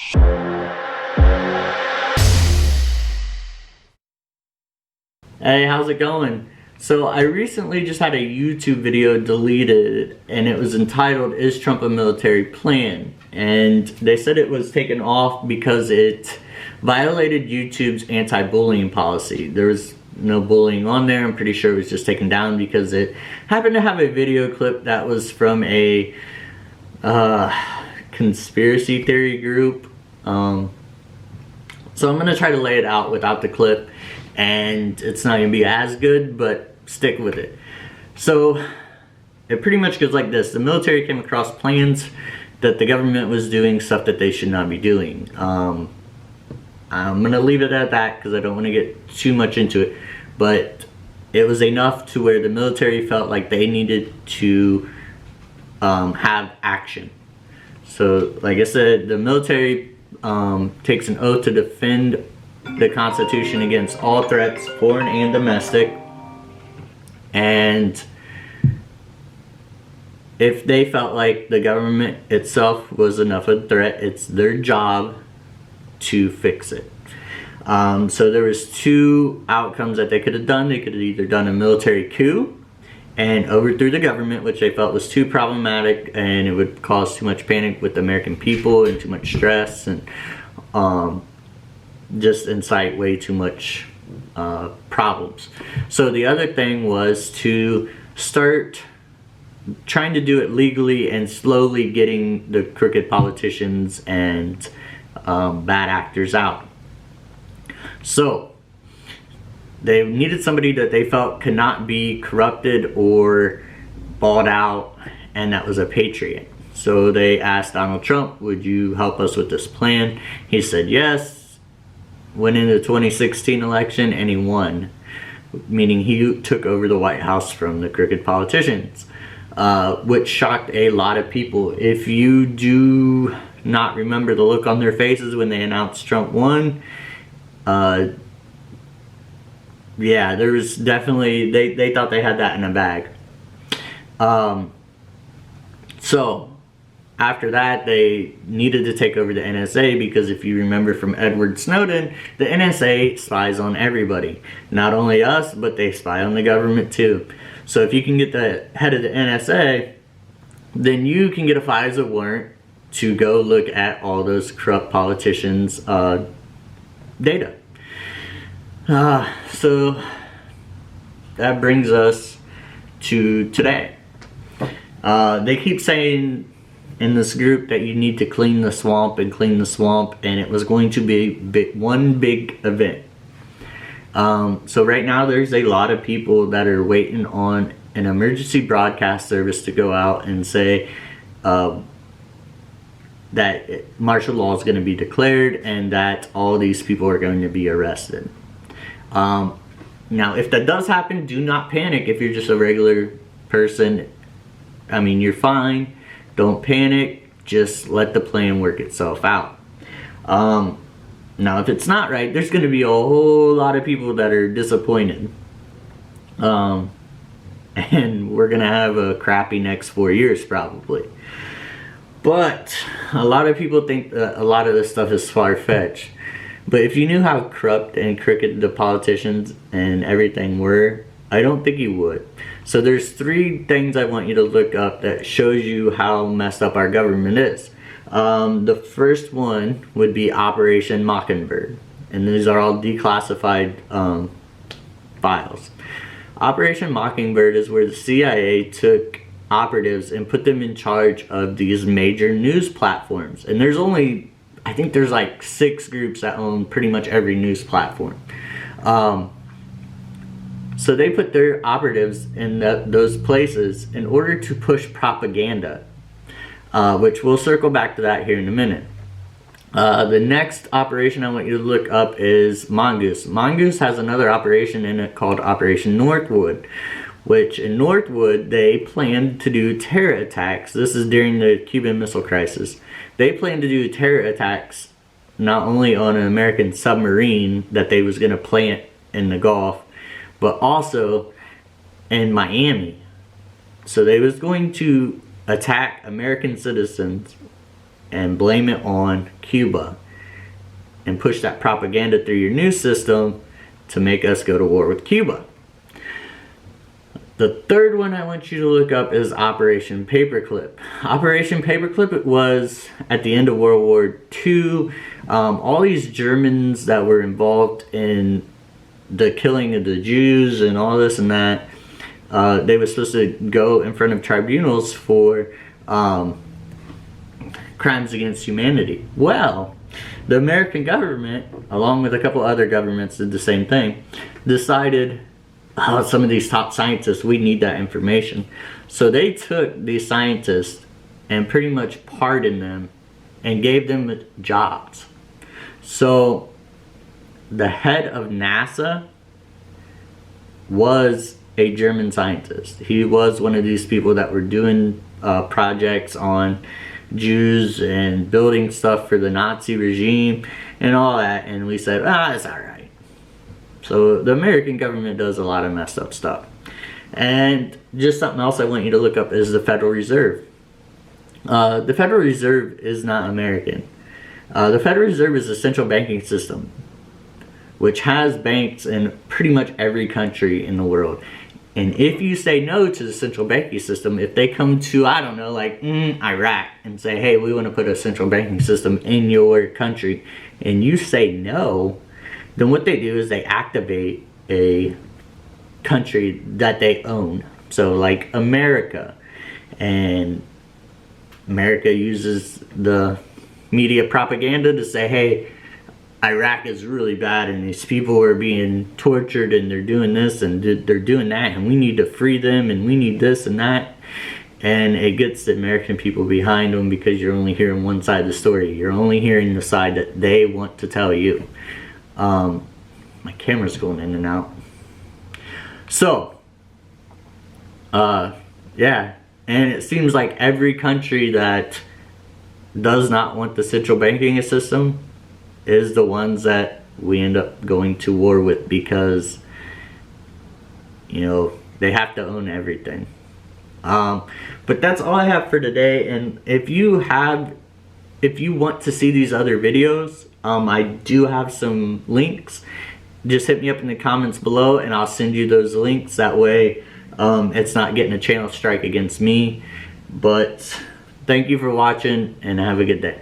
Hey, how's it going? So I recently just had a YouTube video deleted and it was entitled, "Is Trump a Military Plan?" And they said it was taken off because it violated YouTube's anti-bullying policy. There was no bullying on there. I'm pretty sure it was just taken down because it happened to have a video clip that was from a conspiracy theory group. So I'm going to try to lay it out without the clip, and it's not going to be as good, but stick with it. So it pretty much goes like this. The military came across plans that the government was doing stuff that they should not be doing. I'm going to leave it at that because I don't want to get too much into it, but it was enough to where the military felt like they needed to have action. So like I said, the military takes an oath to defend the Constitution against all threats, foreign and domestic. And if they felt like the government itself was enough of a threat, it's their job to fix it. So there was two outcomes that they could have done. They could have either done a military coup and overthrew the government, which they felt was too problematic and it would cause too much panic with the American people and too much stress and just incite way too much problems. So the other thing was to start trying to do it legally and slowly getting the crooked politicians and bad actors out. So they needed somebody that they felt could not be corrupted or bought out, and that was a patriot. So they asked Donald Trump, "Would you help us with this plan?" He said yes, went into the 2016 election, and he won, meaning he took over the White House from the crooked politicians, which shocked a lot of people. If you do not remember the look on their faces when they announced Trump won, yeah, there was definitely, they thought they had that in a bag. So after that, they needed to take over the NSA because if you remember from Edward Snowden, the NSA spies on everybody. Not only us, but they spy on the government too. So if you can get the head of the NSA, then you can get a FISA warrant to go look at all those corrupt politicians' data. So that brings us to today. They keep saying in this group that you need to clean the swamp and clean the swamp, and it was going to be one big event. So right now there's a lot of people that are waiting on an emergency broadcast service to go out and say that martial law is going to be declared and that all these people are going to be arrested. Now if that does happen, do not panic. If you're just a regular person, I mean, you're fine. Don't panic. Just let the plan work itself out. Now if it's not right, there's going to be a whole lot of people that are disappointed. And we're going to have a crappy next 4 years probably. But a lot of people think that a lot of this stuff is far-fetched. But if you knew how corrupt and crooked the politicians and everything were, I don't think you would. So there's 3 things I want you to look up that shows you how messed up our government is. The first one would be Operation Mockingbird. And these are all declassified files. Operation Mockingbird is where the CIA took operatives and put them in charge of these major news platforms. And there's only, I think there's like 6 groups that own pretty much every news platform. So they put their operatives in those places in order to push propaganda, which we'll circle back to that here in a minute. The next operation I want you to look up is Mongoose. Mongoose has another operation in it called Operation Northwood, which in Northwood they planned to do terror attacks. This is during the Cuban Missile Crisis. They planned to do terror attacks not only on an American submarine that they was going to plant in the Gulf, but also in Miami. So they was going to attack American citizens and blame it on Cuba and push that propaganda through your news system to make us go to war with Cuba. The third one I want you to look up is Operation Paperclip. Operation Paperclip was at the end of World War II. All these Germans that were involved in the killing of the Jews and all this and that, they were supposed to go in front of tribunals for crimes against humanity. Well, the American government, along with a couple other governments did the same thing, decided, oh, some of these top scientists, we need that information. So they took these scientists and pretty much pardoned them and gave them jobs. So the head of NASA was a German scientist. He was one of these people that were doing projects on Jews and building stuff for the Nazi regime and all that, and we said, it's alright. So the American government does a lot of messed up stuff. And just something else I want you to look up is the Federal Reserve. The Federal Reserve is not American. The Federal Reserve is a central banking system which has banks in pretty much every country in the world. And if you say no to the central banking system, if they come to, I don't know, like Iraq and say, hey, we want to put a central banking system in your country, and you say no, then what they do is they activate a country that they own. So like America, and America uses the media propaganda to say, hey, Iraq is really bad and these people are being tortured and they're doing this and they're doing that and we need to free them and we need this and that. And it gets the American people behind them because you're only hearing one side of the story. You're only hearing the side that they want to tell you. My camera's going in and out. So, yeah. And it seems like every country that does not want the central banking system is the ones that we end up going to war with because, you know, they have to own everything. But that's all I have for today. And if you want to see these other videos, I do have some links. Just hit me up in the comments below and I'll send you those links. That way it's not getting a channel strike against me. But thank you for watching and have a good day.